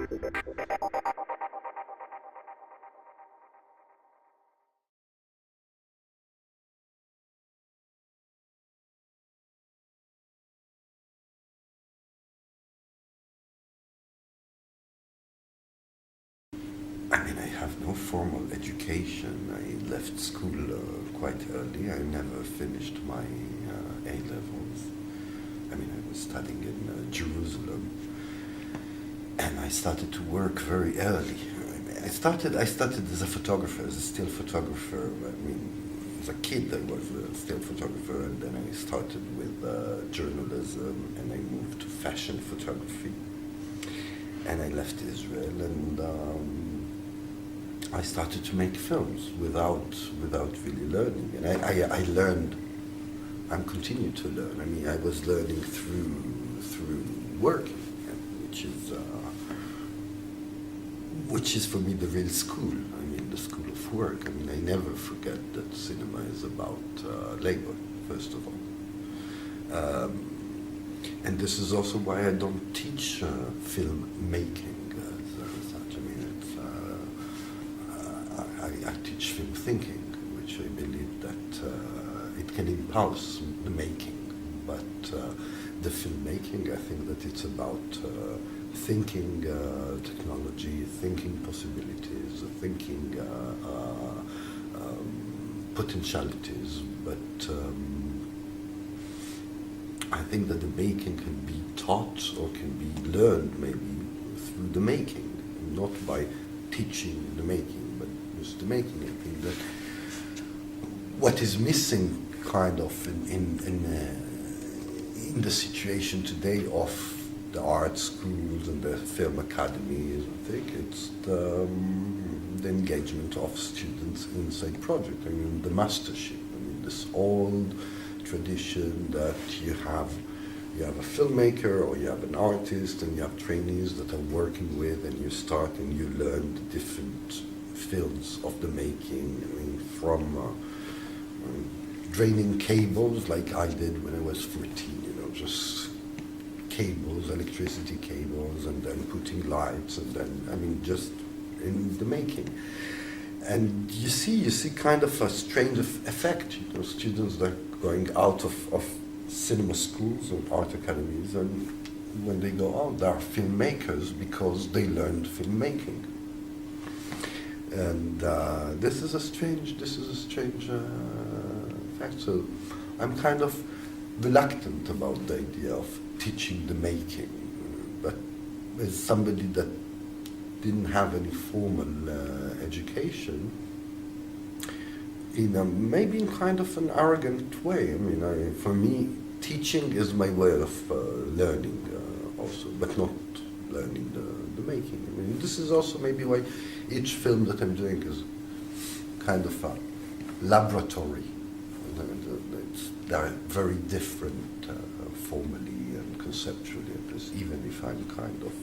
I mean, I have no formal education. I left school quite early. I never finished my A-levels. I mean, I was studying in Jerusalem, and I started to work very early. I started as a photographer, as a still photographer. I mean, as a kid, I was a still photographer, and then I started with journalism, and I moved to fashion photography. And I left Israel, and I started to make films without really learning. And I learned. I'm continuing to learn. I mean, I was learning through working, which is for me the real school. I mean, the school of work. I mean, I never forget that cinema is about labor, first of all. And this is also why I don't teach film making as such. I mean, I teach film thinking, which I believe that it can impulse the making. But the filmmaking, I think that it's about thinking technology, thinking possibilities, thinking potentialities. But I think that the making can be taught or can be learned maybe through the making, not by teaching the making, but just the making. I think that what is missing kind of in the situation today of the art schools and the film academies, I think it's the engagement of students inside project. I mean, the mastership. I mean, this old tradition that you have a filmmaker or you have an artist and you have trainees that are working with, and you start and you learn the different fields of the making. I mean, from draining cables like I did when I was 14, just cables, electricity cables, and then putting lights, and then, I mean, just in the making. And you see kind of a strange effect, students that are going out of cinema schools or art academies, and when they go out, they are filmmakers because they learned filmmaking. And this is a strange fact. So I'm kind of reluctant about the idea of teaching the making, but as somebody that didn't have any formal education, maybe in kind of an arrogant way. I mean, for me, teaching is my way of learning also, but not learning the making. I mean, this is also maybe why each film that I'm doing is kind of a laboratory. They're very different formally and conceptually, even if I'm kind of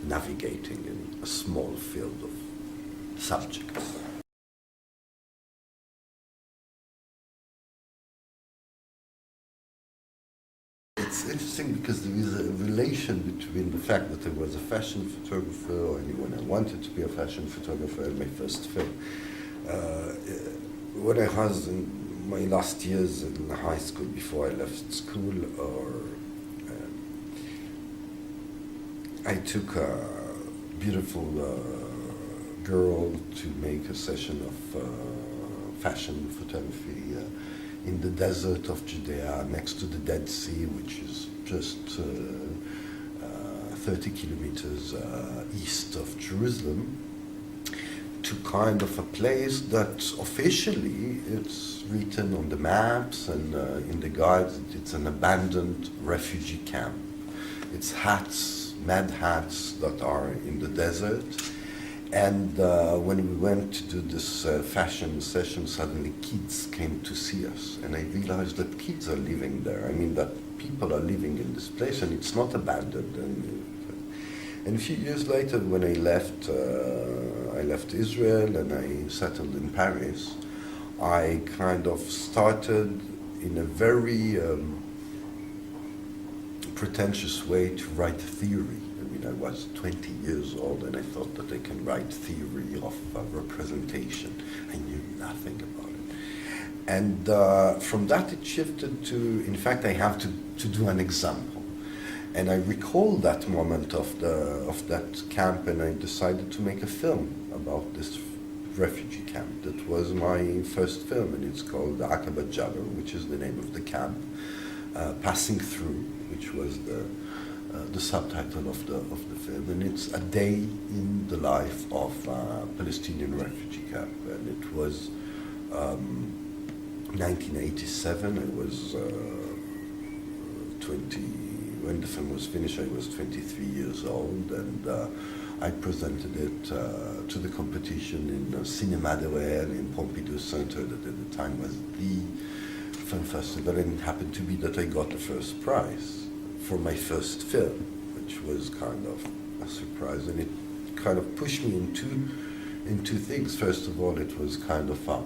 navigating in a small field of subjects. It's interesting because there is a relation between the fact that I was a fashion photographer, or when I wanted to be a fashion photographer, and my first film. When I was in my last years in high school, before I left school, I took a beautiful girl to make a session of fashion photography in the desert of Judea, next to the Dead Sea, which is just 30 kilometers east of Jerusalem, to kind of a place that officially it's written on the maps and in the guides that it's an abandoned refugee camp. It's mad hats that are in the desert. And when we went to do this fashion session, suddenly kids came to see us. And I realized that kids are living there. I mean, that people are living in this place, and it's not abandoned. And a few years later, when I left Israel and I settled in Paris, I kind of started in a very pretentious way to write theory. I mean, I was 20 years old and I thought that I can write theory of representation. I knew nothing about it. And from that it shifted to, in fact, I have to do an example. And I recall that moment of that camp, and I decided to make a film about this refugee camp. That was my first film, and it's called Aqaba Jabber, which is the name of the camp. Passing Through, which was the subtitle of the film, and it's a day in the life of a Palestinian refugee camp. And it was 1987. I was 20. When the film was finished, I was 23 years old, and I presented it to the competition in Cinéma de Réel in Pompidou Center, that at the time was the film festival, and it happened to be that I got the first prize for my first film, which was kind of a surprise, and it kind of pushed me into things. First of all, it was kind of a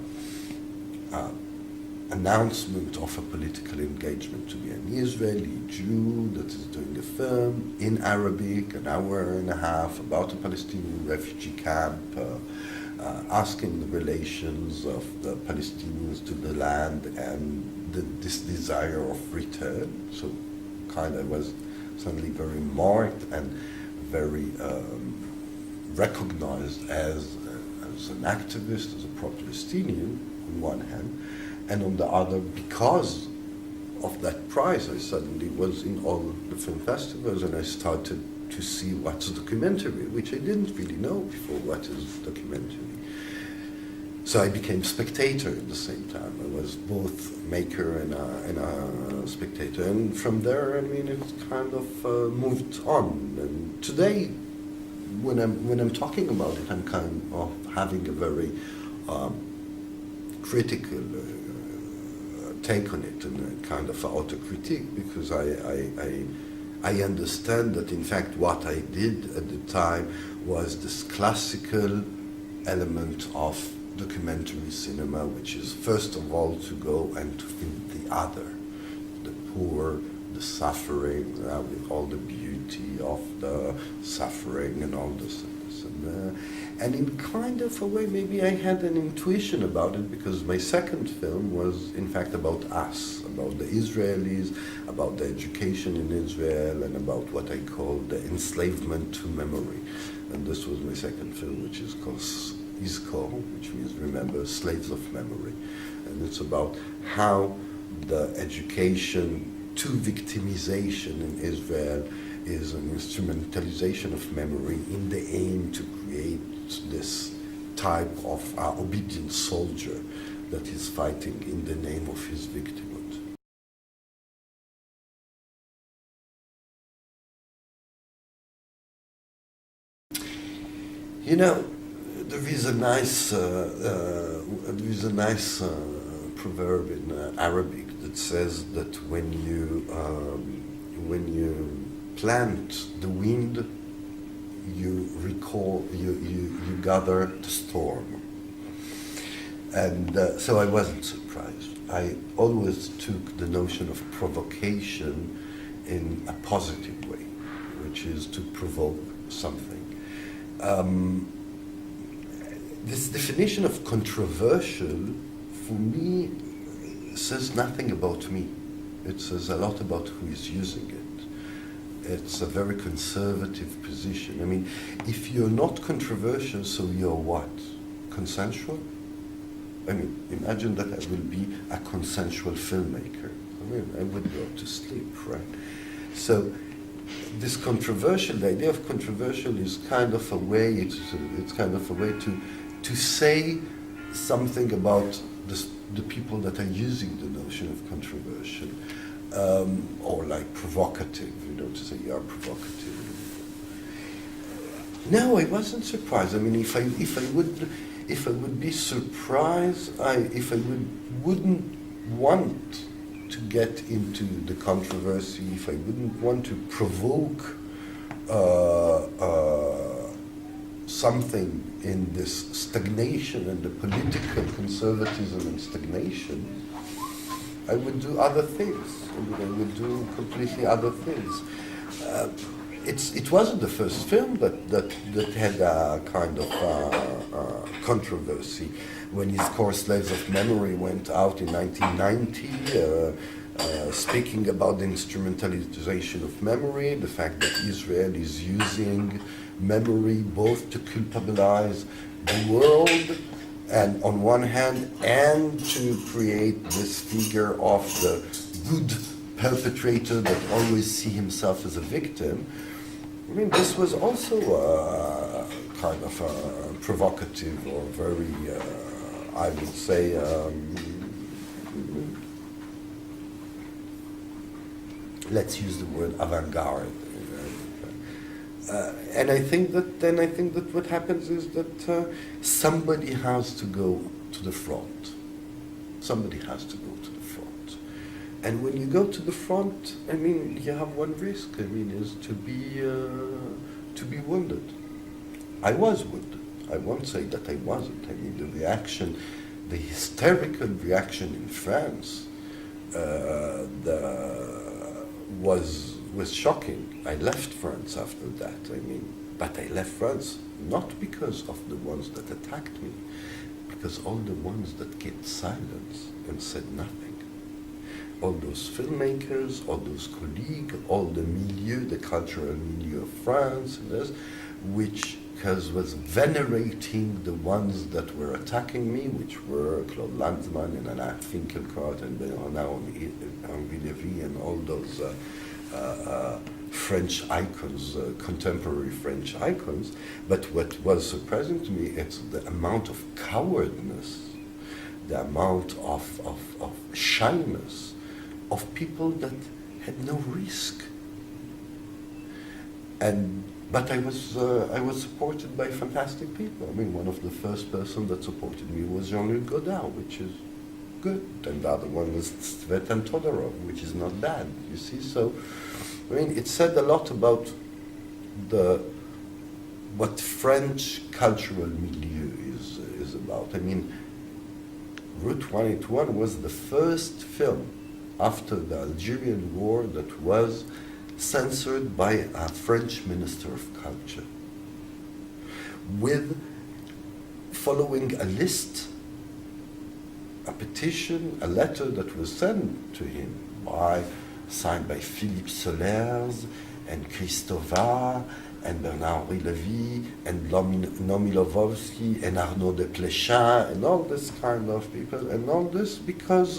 announcement of a political engagement to be an Israeli Jew that is doing a film in Arabic, an hour and a half, about a Palestinian refugee camp, asking the relations of the Palestinians to the land and this desire of return. So kind of was suddenly very marked and very recognized as an activist, as a pro-Palestinian on one hand, and on the other, because of that prize, I suddenly was in all the film festivals, and I started to see what's documentary, which I didn't really know before, what is documentary. So I became spectator at the same time. I was both maker and a spectator. And from there, I mean, it kind of moved on. And today, when I'm talking about it, I'm kind of having a very critical take on it, and a kind of autocritique, because I understand that in fact what I did at the time was this classical element of documentary cinema, which is first of all to go and to film the other, the poor, the suffering, with all the beauty of the suffering and all this. And in kind of a way, maybe I had an intuition about it, because my second film was in fact about us, about the Israelis, about the education in Israel, and about what I call the enslavement to memory. And this was my second film, which is called Izkor, which means remember, slaves of memory. And it's about how the education to victimization in Israel is an instrumentalization of memory in the aim to create this type of obedient soldier that is fighting in the name of his victimhood. You know, there is a nice proverb in Arabic that says that when you plant the wind, you gather the storm. And so I wasn't surprised. I always took the notion of provocation in a positive way, which is to provoke something. This definition of controversial, for me, says nothing about me. It says a lot about who is using it. It's a very conservative position. I mean, if you're not controversial, so you're what? Consensual? I mean, imagine that I will be a consensual filmmaker. I mean, I would go to sleep, right? So this controversial, the idea of controversial is kind of a way, it's kind of a way to say something about the people that are using the notion of controversial, or like provocative, to say you are provocative. No, I wasn't surprised. I mean, if I would be surprised, if I wouldn't want to get into the controversy, if I wouldn't want to provoke something in this stagnation and the political conservatism and stagnation, I would do other things. I would do completely other things. it wasn't the first film that had a kind of controversy. When his core Slaves of Memory went out in 1990, speaking about the instrumentalization of memory, the fact that Israel is using memory both to culpabilize the world, and on one hand, and to create this figure of the good perpetrator that always see himself as a victim. I mean, this was also kind of provocative or very, I would say, let's use the word avant-garde. And I think that what happens is that somebody has to go to the front. Somebody has to go to the front. And when you go to the front, I mean, you have one risk. I mean, is to be wounded. I was wounded. I won't say that I wasn't. I mean, the reaction, the hysterical reaction in France, was shocking. I left France after that. I mean, but I left France not because of the ones that attacked me, because all the ones that kept silence and said nothing. All those filmmakers, all those colleagues, all the milieu, the cultural milieu of France, and this, which was venerating the ones that were attacking me, which were Claude Lanzmann and Anna Finkielkraut and Bernard-Henri Lévy and all those French icons, contemporary French icons. But what was surprising to me is the amount of cowardness, the amount of shyness of people that had no risk. But I was supported by fantastic people. I mean, one of the first person that supported me was Jean-Luc Godard, which is good, and the other one was Tsvetan Todorov, which is not bad. You see, so I mean, it said a lot about what French cultural milieu is about. I mean, Route 181 was the first film after the Algerian War that was censored by a French Minister of Culture, with following a list, a petition, a letter that was sent to him signed by Philippe Solers and Christova and Bernard-Henri Lévy and Nomi Lovovsky and Arnaud de Pléchin and all this kind of people, and all this because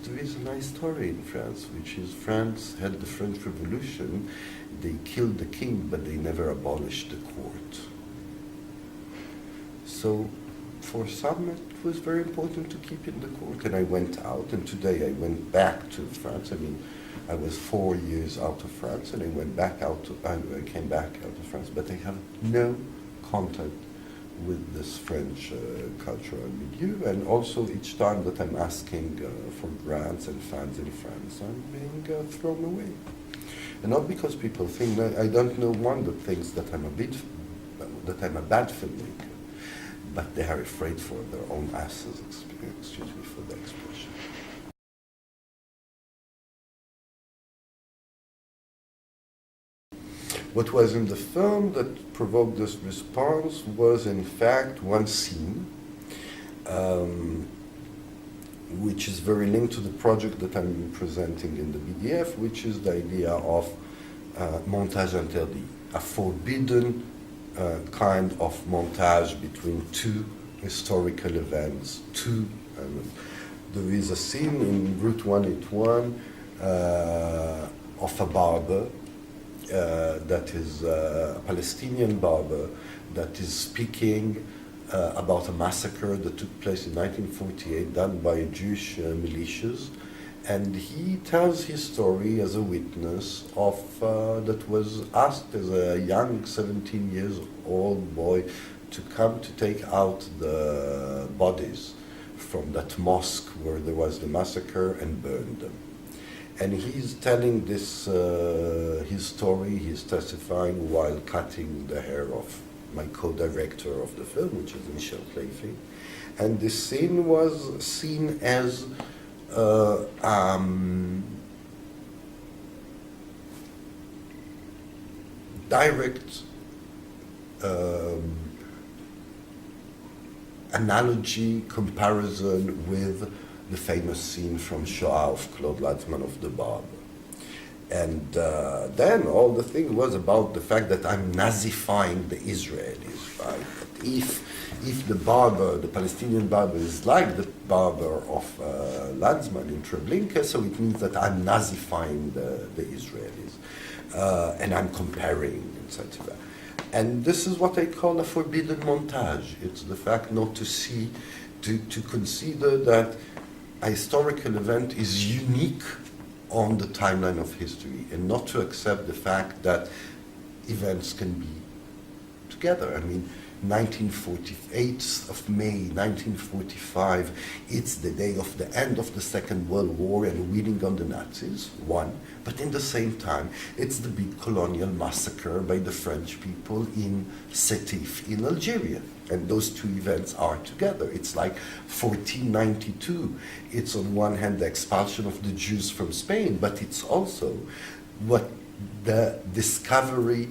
there is a nice story in France, which is France had the French Revolution. They killed the king, but they never abolished the court. So for some, it was very important to keep in the court. And I went out, and today I went back to France. I mean, I was 4 years out of France, and I went back I came back out of France, but I have no contact with this French cultural milieu, and also each time that I'm asking for grants and funds in France, I'm being thrown away. And not because people think that I don't know one that thinks that I'm a bad filmmaker, but they are afraid for their own asses, excuse me for the expression. What was in the film that provoked this response was, in fact, one scene, which is very linked to the project that I'm presenting in the BDF, which is the idea of Montage Interdit, a forbidden kind of montage between two historical events. There is a scene in Route 181 of a barber that is a Palestinian barber that is speaking about a massacre that took place in 1948 done by Jewish militias, and he tells his story as a witness of that was asked as a young 17 years old boy to come to take out the bodies from that mosque where there was the massacre and burn them. And he's telling this, his story, he's testifying while cutting the hair of my co-director of the film, which is Michel Clayfin. And this scene was seen as direct analogy, comparison with the famous scene from Shoah of Claude Lanzmann of the Barber. And then all the thing was about the fact that I'm Nazifying the Israelis, right? That if the barber, the Palestinian barber, is like the barber of Lanzmann in Treblinka, so it means that I'm Nazifying the Israelis, and I'm comparing, etc. And this is what I call a forbidden montage. It's the fact not to see, to consider that a historical event is unique on the timeline of history, and not to accept the fact that events can be together. I mean, 1948 of May 1945, it's the day of the end of the Second World War and winning on the Nazis, one, but in the same time, it's the big colonial massacre by the French people in Sétif in Algeria. And those two events are together. It's like 1492. It's on one hand the expulsion of the Jews from Spain, but it's also what the discovery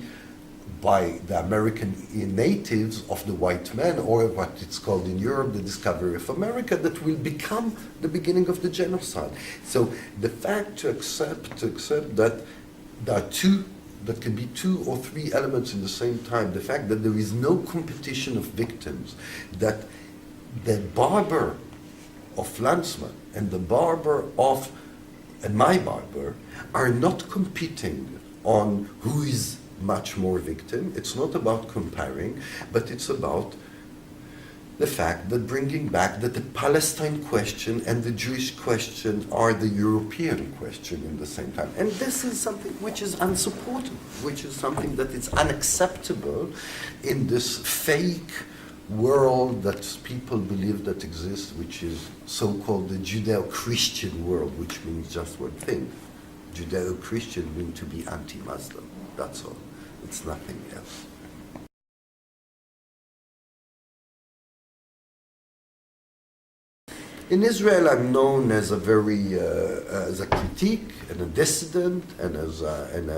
by the American natives of the white man, or what it's called in Europe, the discovery of America, that will become the beginning of the genocide. So the fact to accept that there can be two or three elements in the same time, the fact that there is no competition of victims, that the barber of Lanzmann and the barber of, and my barber, are not competing on who is much more victim. It's not about comparing, but it's about the fact that bringing back that the Palestine question and the Jewish question are the European question in the same time. And this is something which is unsupported, which is something that is unacceptable in this fake world that people believe that exists, which is so-called the Judeo-Christian world, which means just one thing. Judeo-Christian means to be anti-Muslim. That's all. It's nothing else. In Israel, I'm known as a very as a critique and a dissident and as an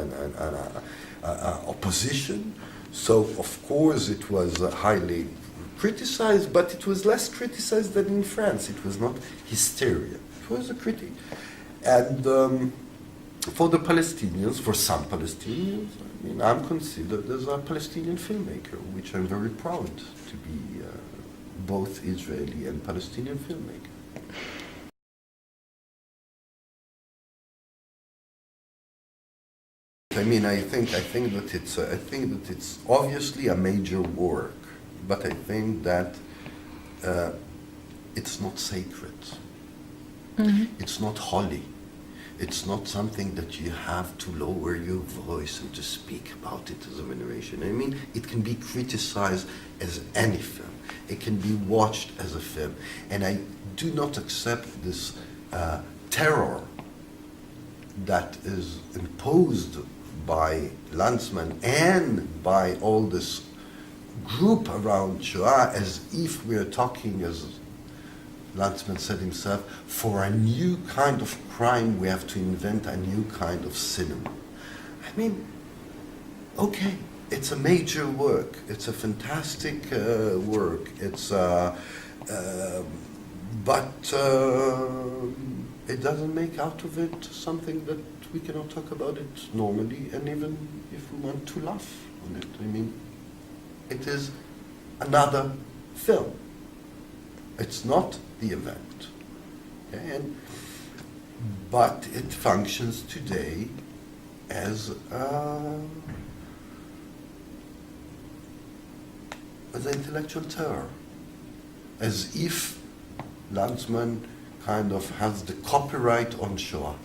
opposition. So of course it was highly criticized, but it was less criticized than in France. It was not hysteria. It was a critique. And for the Palestinians, for some Palestinians, I mean, I'm considered as a Palestinian filmmaker, which I'm very proud to be both Israeli and Palestinian filmmaker. I mean, I think that it's obviously a major work, but I think that it's not sacred. Mm-hmm. It's not holy. It's not something that you have to lower your voice and to speak about it as a veneration. I mean, it can be criticized as any film. It can be watched as a film. And I do not accept this terror that is imposed by Lanzmann and by all this group around Shoah, as if we are talking, as Lanzmann said himself, for a new kind of crime we have to invent a new kind of cinema. I mean, okay, it's a major work, it's a fantastic work, it's but it doesn't make out of it something that we cannot talk about it normally, and even if we want to laugh on it. I mean, it is another film. It's not the event. Okay? But it functions today as an intellectual terror, as if Lanzmann kind of has the copyright on Shoah,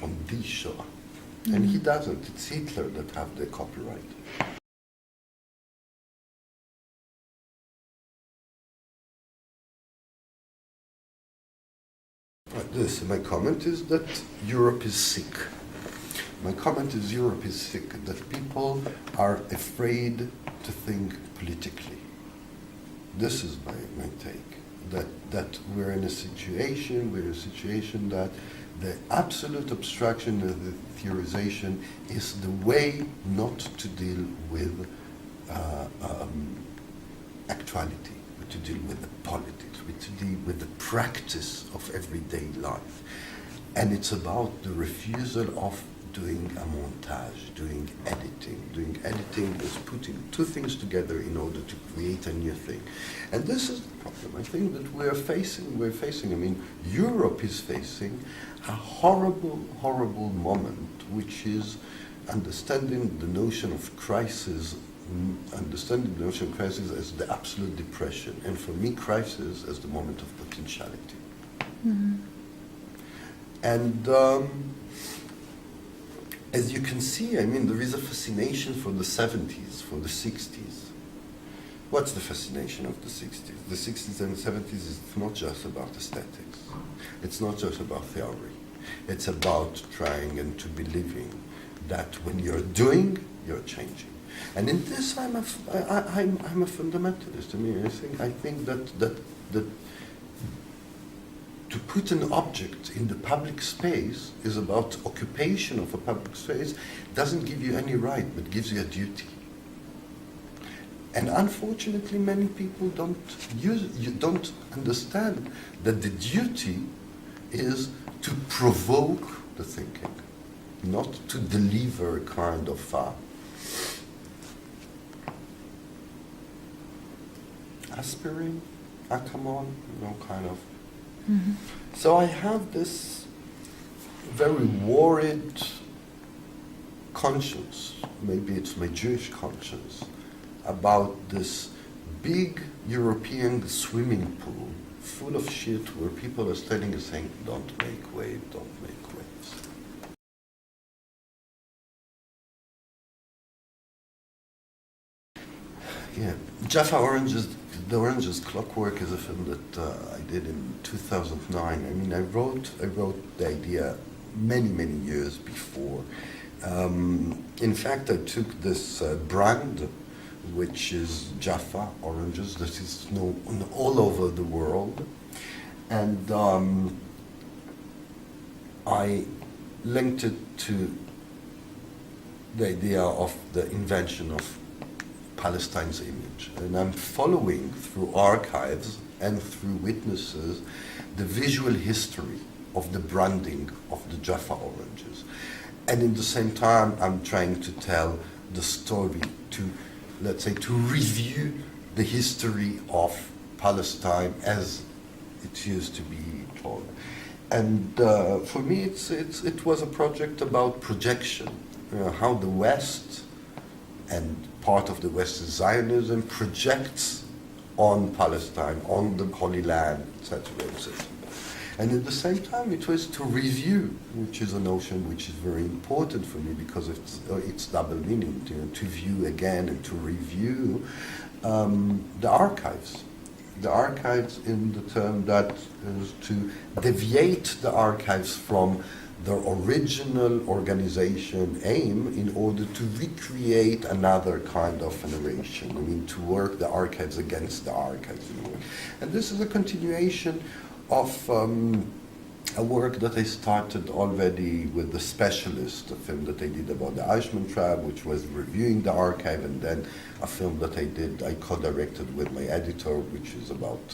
on the Shoah. Mm-hmm. And he doesn't. It's Hitler that have the copyright. My comment is that Europe is sick. My comment is Europe is sick, that people are afraid to think politically. This is my take. That we're in a situation that The absolute abstraction of the theorization is the way not to deal with actuality, but to deal with the politics, to deal with the practice of everyday life. And it's about the refusal of doing a montage, doing editing. Doing editing is putting two things together in order to create a new thing. And this is the problem, I think, that we're facing, I mean, Europe is facing a horrible, horrible moment, which is understanding the notion of crisis, as the absolute depression, and for me, crisis as the moment of potentiality. Mm-hmm. And as you can see, I mean, there is a fascination for the 70s, for the 60s. What's the fascination of the 60s? The 60s and 70s is not just about aesthetics. It's not just about theory. It's about trying and to believing that when you're doing, you're changing. And in this, I'm a fundamentalist. I mean, I think that to put an object in the public space is about occupation of a public space, doesn't give you any right, but gives you a duty. And unfortunately, many people don't understand that the duty is to provoke the thinking, not to deliver a kind of aspirin, come on, kind of. Mm-hmm. So I have this very worried conscience, maybe it's my Jewish conscience, about this big European swimming pool full of shit where people are standing and saying, don't make waves, don't make waves. Yeah, Jaffa The Oranges Clockwork is a film that I did in 2009. I mean, I wrote the idea many years before. In fact, I took this brand, which is Jaffa oranges, that is known all over the world, and I linked it to the idea of the invention of Palestine's image. And I'm following through archives and through witnesses the visual history of the branding of the Jaffa oranges. And in the same time, I'm trying to tell the story, to, let's say, to review the history of Palestine as it used to be told. And for me, it was a project about projection, how the West and part of the West's Zionism projects on Palestine, on the Holy Land, etc., etc. And at the same time, it was to review, which is a notion which is very important for me because it's double meaning, to view again and to review the archives. The archives in the term that is to deviate the archives from their original organization aim in order to recreate another kind of narration. I mean, to work the archives against the archives in a way. And this is a continuation of a work that I started already with The Specialist, a film that I did about the Eichmann tribe, which was reviewing the archive, and then a film that I co-directed with my editor, which is about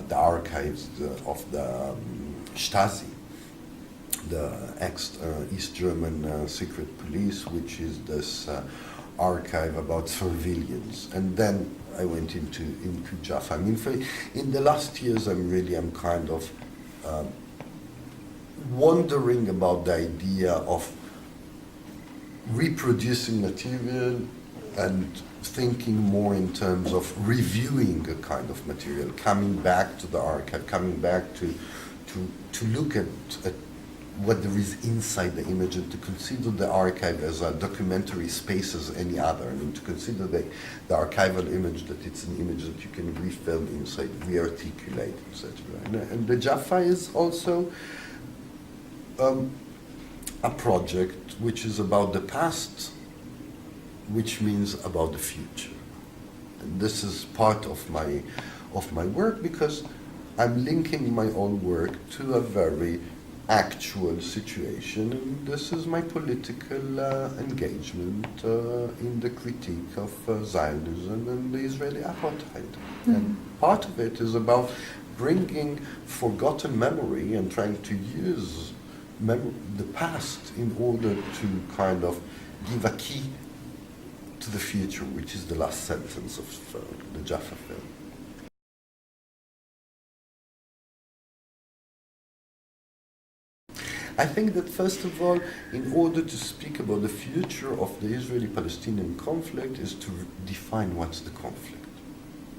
the archives of the Stasi, the ex-East German secret police, which is this archive about surveillance. And then I went into Jaffa. I mean, in the last years, I'm kind of wondering about the idea of reproducing material and thinking more in terms of reviewing a kind of material, coming back to the archive, coming back to look at what there is inside the image, and to consider the archive as a documentary space as any other. I mean, to consider the archival image, that it's an image that you can refilm inside, re-articulate, etc. And the Jaffa is also a project which is about the past, which means about the future. And this is part of my work, because I'm linking my own work to a very actual situation, and this is my political engagement in the critique of Zionism and the Israeli apartheid. And part of it is about bringing forgotten memory and trying to use the past in order to kind of give a key to the future, which is the last sentence of the Jaffa film. I think that first of all, in order to speak about the future of the Israeli-Palestinian conflict, is to define what's the conflict.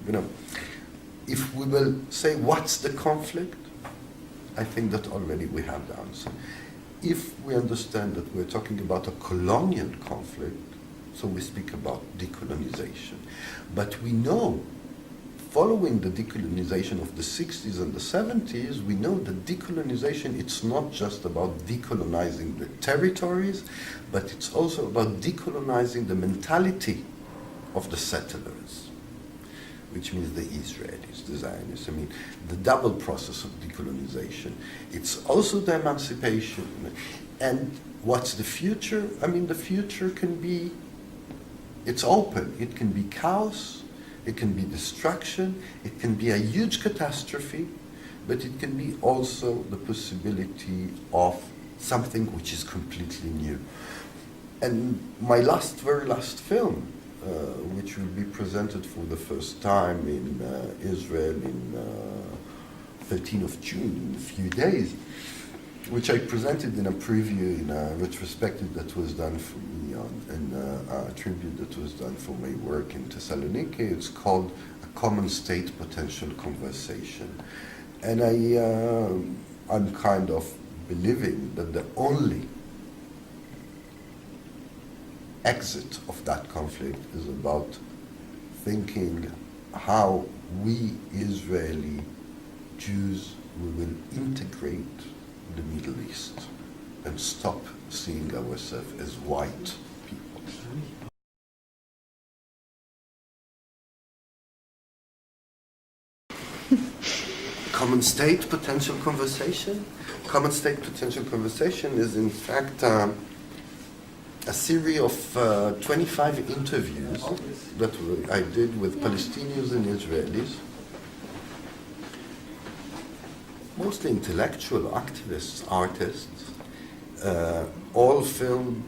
You know, if we will say what's the conflict, I think that already we have the answer. If we understand that we're talking about a colonial conflict, so we speak about decolonization. But we know, following the decolonization of the 60s and the 70s, we know that decolonization, it's not just about decolonizing the territories, but it's also about decolonizing the mentality of the settlers, which means the Israelis, the Zionists. I mean, the double process of decolonization. It's also the emancipation. And what's the future? I mean, the future can be, it's open. It can be chaos, it can be destruction, it can be a huge catastrophe, but it can be also the possibility of something which is completely new. And my very last film, which will be presented for the first time in Israel in 13th of June, in a few days, which I presented in a preview in a retrospective that was done for me and a tribute that was done for my work in Thessaloniki. It's called A Common State Potential Conversation. And I'm kind of believing that the only exit of that conflict is about thinking how we Israeli Jews will integrate the Middle East and stop seeing ourselves as white people. Common state potential conversation? Common state potential conversation is in fact a series of 25 interviews that I did with Palestinians and Israelis, mostly intellectual, activists, artists, all filmed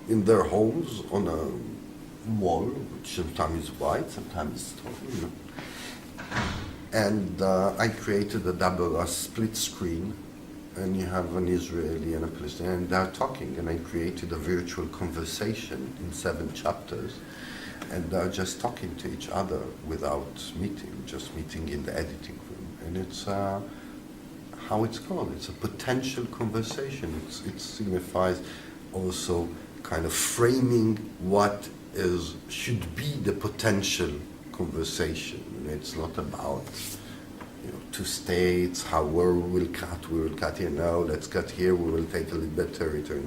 in their homes on a wall, which sometimes is white, sometimes is stone. And I created a split screen, and you have an Israeli and a Palestinian, and they're talking, and I created a virtual conversation in 7 chapters, and they're just talking to each other without meeting, just meeting in the editing room. And it's how it's called. It's a potential conversation. It signifies also kind of framing what should be the potential conversation. And it's not about 2 states, how we will cut here now, let's cut here, we will take a little bit territory,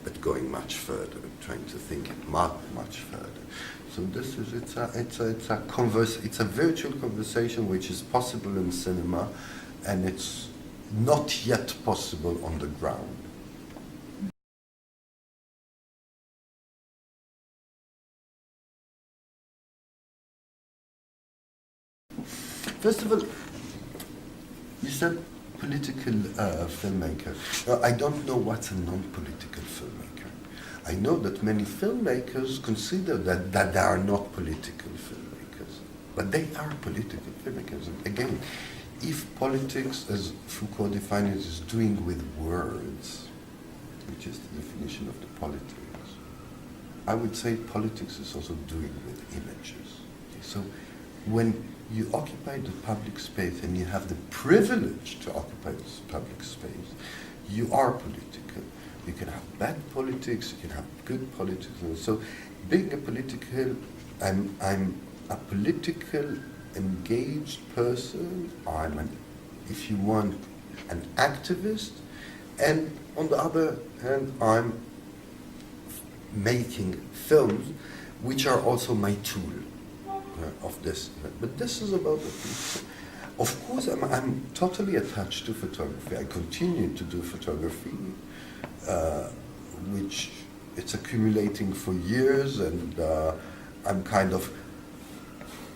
but going much further, trying to think much further. So this is it's a virtual conversation which is possible in cinema, and it's not yet possible on the ground. First of all, you said political filmmaker. I don't know what's a non-political filmmaker. I know that many filmmakers consider that they are not political filmmakers, but they are political filmmakers. And again, if politics, as Foucault defined it, is doing with words, which is the definition of the politics, I would say politics is also doing with images. Okay, so when you occupy the public space and you have the privilege to occupy this public space, you are political. You can have bad politics, you can have good politics. And so being a political, I'm a political engaged person, if you want, an activist, and on the other hand, I'm making films which are also my tool of this. But this is about the people. Of course, I'm totally attached to photography. I continue to do photography, which it's accumulating for years, and I'm kind of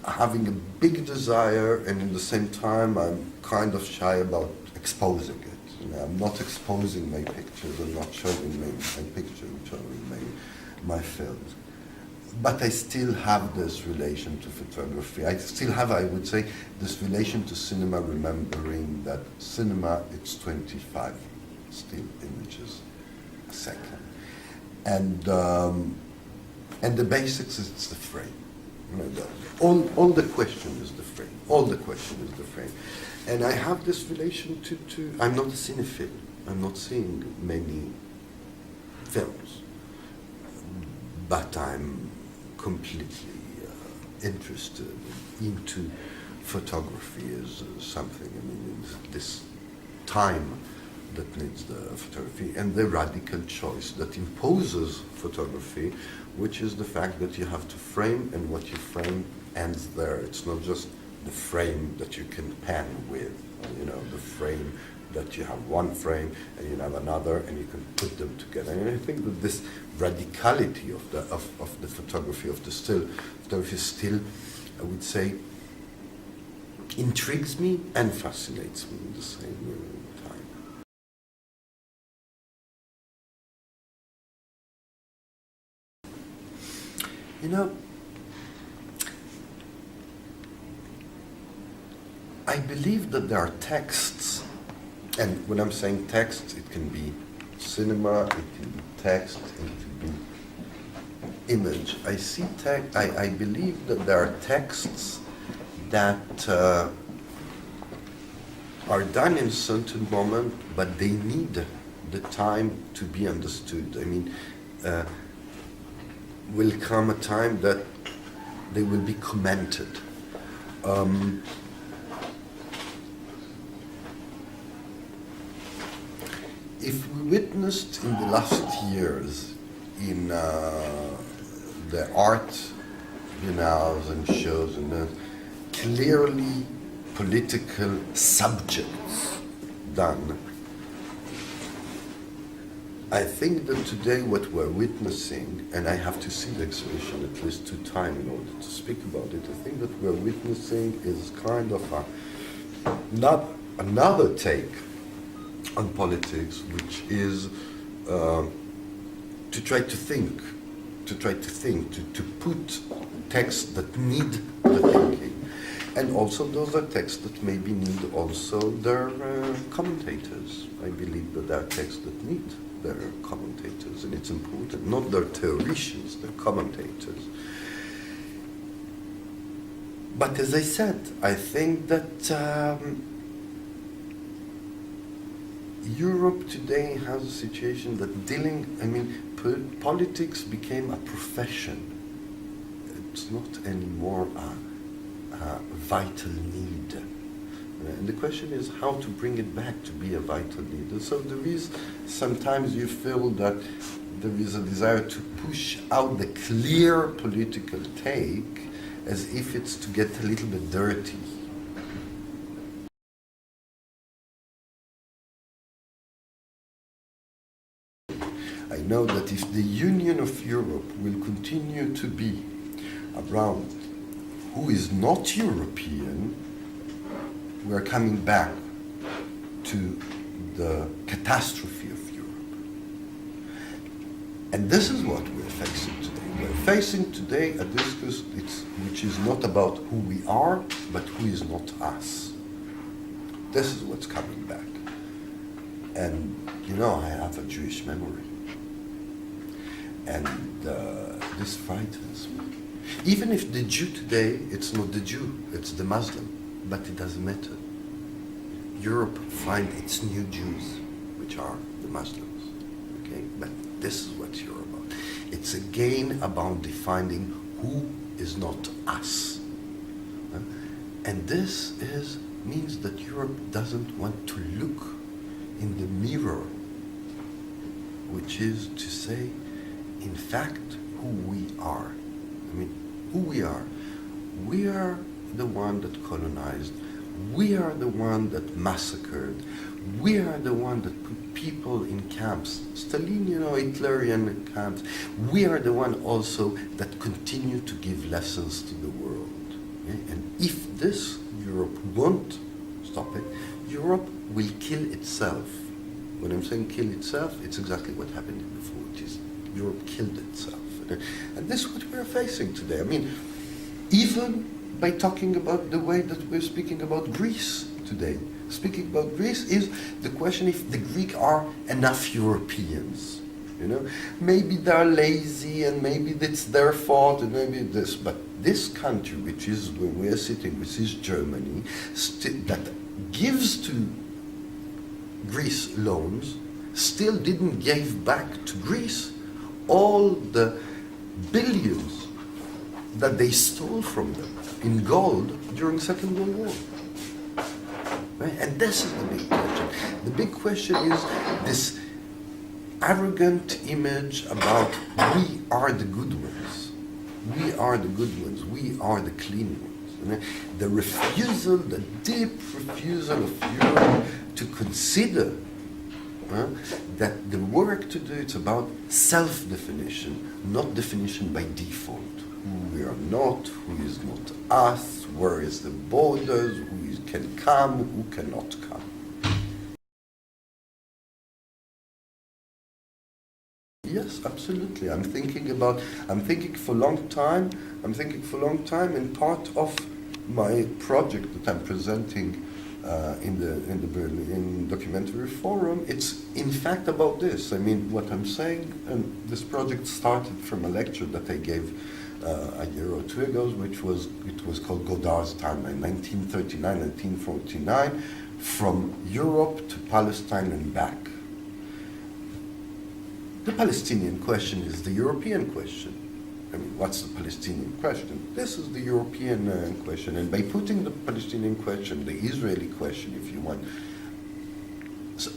having a big desire, and in the same time, I'm kind of shy about exposing it. You know, I'm not exposing my pictures. I'm not showing my pictures. I'm showing my films. But I still have this relation to photography. I still have, I would say, this relation to cinema, remembering that cinema, it's 25 still images a second. And the basics, it's the frame. You know, all the question is the frame. All the question is the frame. And I have this relation to I'm not a cinephile. I'm not seeing many films. But I'm completely interested into photography as something. I mean, this time that needs the photography, and the radical choice that imposes photography, which is the fact that you have to frame, and what you frame ends there. It's not just the frame that you can pan with, you know, the frame that you have one frame and you have another and you can put them together. And I think that this radicality of the photography, of the still photography, still, I would say, intrigues me and fascinates me at the same time. You know, I believe that there are texts, and when I'm saying texts, it can be cinema, it can be text, it can be image. I believe that there are texts that are done in a certain moment, but they need the time to be understood. I mean, will come a time that they will be commented. If we witnessed in the last years in the art biennales and shows and clearly political subjects done, I think that today what we're witnessing, and I have to see the exhibition at least 2 times in order to speak about it, I think that we're witnessing is kind of not another take on politics, which is to try to think, to put texts that need the thinking. And also those are texts that maybe need also their commentators. I believe that there are texts that need their commentators, and it's important, not their theoreticians, their commentators. But as I said, I think that Europe today has a situation that politics became a profession. It's not anymore a vital need. And the question is how to bring it back to be a vital need. And so there is, sometimes you feel that there is a desire to push out the clear political take as if it's to get a little bit dirty. I know that if the Union of Europe will continue to be around who is not European, we are coming back to the catastrophe of Europe. And this is what we're facing today. We're facing today a discourse which is not about who we are, but who is not us. This is what's coming back. And, you know, I have a Jewish memory. And this frightens me. Even if the Jew today, it's not the Jew, it's the Muslim, but it doesn't matter. Europe finds its new Jews, which are the Muslims, okay? But this is what you're about. It's again about defining who is not us. And this means that Europe doesn't want to look in the mirror, which is to say, in fact, who we are. I mean, who we are. We are the one that colonized. We are the one that massacred. We are the one that put people in camps. Stalin, Hitlerian camps. We are the one also that continue to give lessons to the world. Okay? And if this Europe won't stop it, Europe will kill itself. When I'm saying kill itself, it's exactly what happened in the 40s. Europe killed itself. And this is what we're facing today. I mean, even by talking about the way that we're speaking about Greece today. Speaking about Greece is the question if the Greeks are enough Europeans. Maybe they're lazy and maybe it's their fault and maybe this, but this country, which is where we're sitting, which is Germany, that gives to Greece loans, still didn't give back to Greece all the billions that they stole from them in gold during Second World War. Right? And this is the big question. The big question is this arrogant image about we are the good ones. We are the good ones. We are the clean ones. The refusal, the deep refusal of Europe to consider that the work to do, it's about self-definition, not definition by default. Who we are not, who is not us, where is the borders, who can come, who cannot come. Yes, absolutely. I'm thinking for a long time, and part of my project that I'm presenting in the Berlin Documentary Forum, it's in fact about this. I mean, what I'm saying, and this project started from a lecture that I gave a year or two ago, it was called Godard's Timeline, 1939-1949, from Europe to Palestine and back. The Palestinian question is the European question. I mean, what's the Palestinian question? This is the European question. And by putting the Palestinian question, the Israeli question, if you want, so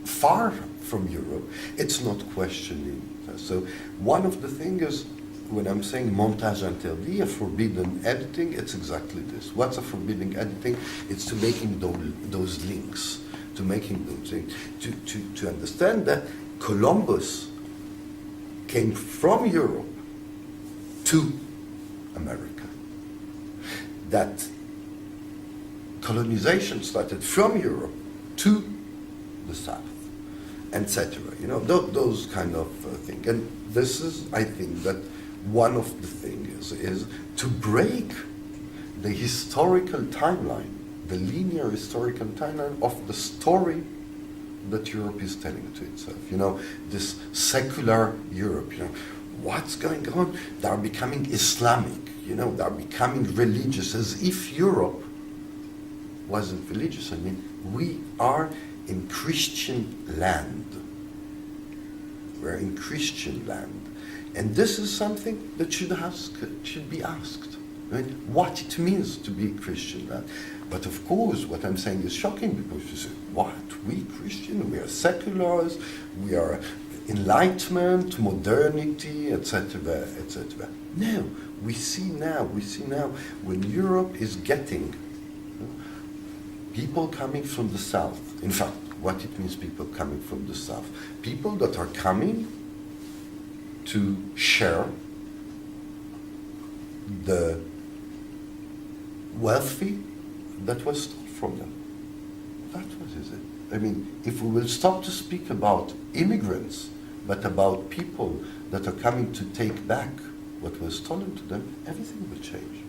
far from Europe, it's not questioning. So one of the things is, when I'm saying Montage Interdit, a forbidden editing, it's exactly this. What's a forbidden editing? It's to making those links, to making those things, to understand that Columbus came from Europe to America. That colonization started from Europe to the South, etc. Those kind of things. And this is, I think, that one of the things is to break the historical timeline, the linear historical timeline of the story that Europe is telling to itself. This secular Europe, what's going on? They're becoming Islamic, they're becoming religious, as if Europe wasn't religious. I mean, we are in Christian land. We're in Christian land. And this is something that should be asked, right? What it means to be Christian land. But of course, what I'm saying is shocking, because you say, what? We Christian? We are seculars? We are enlightenment, modernity, etc., etc. No, we see now when Europe is getting people coming from the South. In fact, what it means, people coming from the South. People that are coming to share the wealthy that was stolen from them. That's what is it. I mean, if we will stop to speak about immigrants, but about people that are coming to take back what was stolen to them, everything will change.